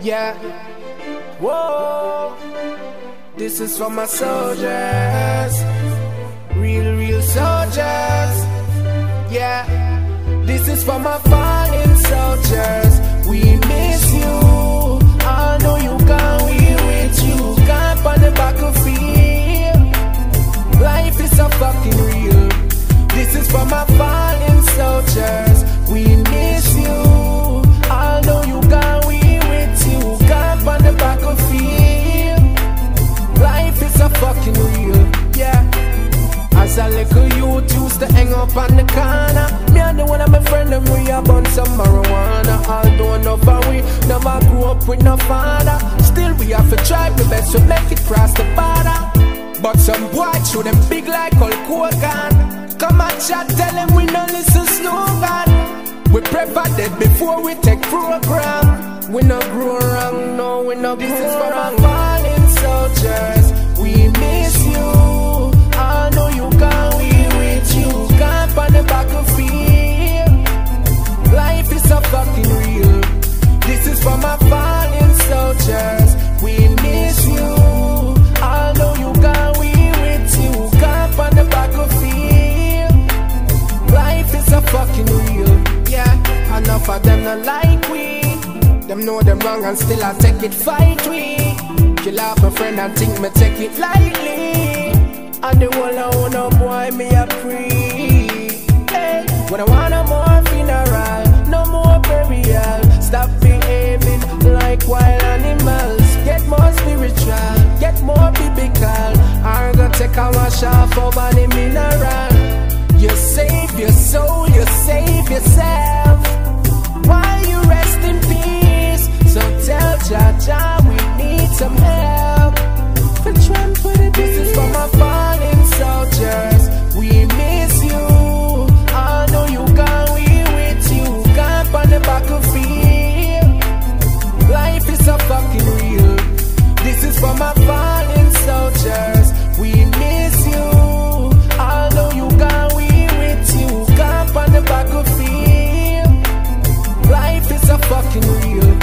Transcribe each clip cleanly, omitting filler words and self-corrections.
Yeah. Whoa. This is for my soldiers. Real soldiers. Yeah. This is for my fallen soldiers. We miss you. I know you gone, we with you. Camp on the battlefield. Life is so fucking real. This is for my fallen soldiers. We miss you. I know you gone, we with you. Camp on the battlefield. Life is so fucking real. Yeah. As a little youth used to hang up on the corner. Me and the one of my friend them we a bun some marijuana. Although enough of we never grew up with no father, still we have to try the best to make it cross the border. But some boy show them big like Hulk Hogan. Come and chat, tell them we no listen slogan. We prefer dead before we take program. We no grow wrong, no we no grow wrong. This is for my fallen soldiers. We miss you. I know you gone, we with you. Camp on the battlefield. Life is so fucking real. This is for my fallen soldiers. We miss you. I know you gone, we with you. Camp on the battlefield. Life is so fucking real. Yeah, enough of them not like we. Them know them wrong and still I take it fight we. Kill off a friend and think me take it lightly. And the whole I wanna boy me a free. Hey, when I want a more funeral, no more burial. Stop behaving like wild animals. Get more spiritual, get more biblical. I'm gonna take a wash off over the mineral. You save your soul, you save yourself. While you rest in peace, so tell Jah we need some help. This is for my fallen soldiers. We miss you. I know you gone, we with you. Camp on the battlefield. Life is so fucking real. This is for my fallen soldiers. We miss you. I know you gone, we with you. Camp on the battlefield. Life is so fucking real.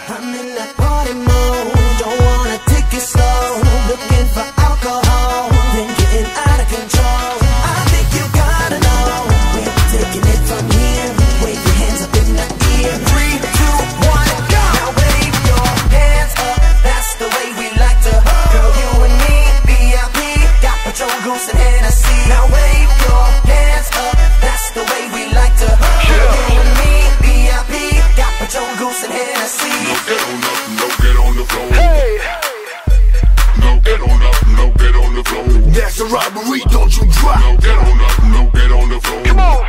I'm in that party mode, don't wanna take it slow. Looking for alcohol, then getting out of control. I think you gotta know, we're taking it from here. Wave your hands up in the air. 3, 2, 1, go! Now wave your hands up, that's the way we like to hug. Girl, you and me, VIP, got Patron, Goose and Hennessy. Now wave your hands up, that's the way we like to hug. Girl, you and me, VIP, got Patron, Goose and Hennessy. Get on up, no get on the floor. Hey! No get on up, no get on the floor. That's a robbery, don't you drop. No get on up, no get on the floor. Come on.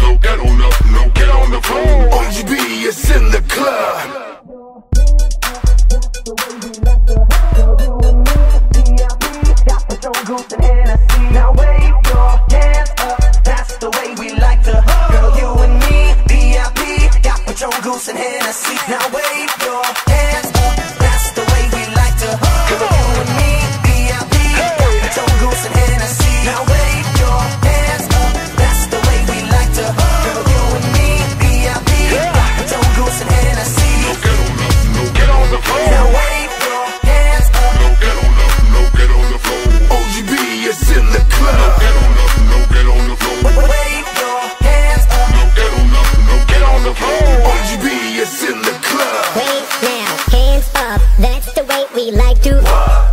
No get on up, no get on the floor. OGB is in the club. Now wave your hands up, that's the way we like to hug. Girl, you and me, VIP, got Patron, Goose and Hennessy. Now wave your hands up, that's the way we like to hug. Girl, you and me, VIP, got Patron, Goose and Hennessy. Now wave your hands up, that's the way we like to hug. Girl, you and me, VIP, got Patron, Goose and Hennessy. No get on up, no get on the floor. Now wave your hands up. No get on up, no get on the floor. OGB is in the club. No get on up, no get on the floor. Wave your hands up. No get on up, no get on the floor. OGB is in the club. Wait now, hands up, that's the way we like to.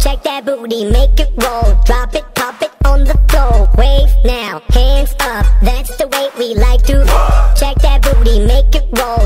Check that booty, make it roll. Drop it, pop it on the floor. Wave now, hands up, that's the way we like to. Check that booty, make it roll.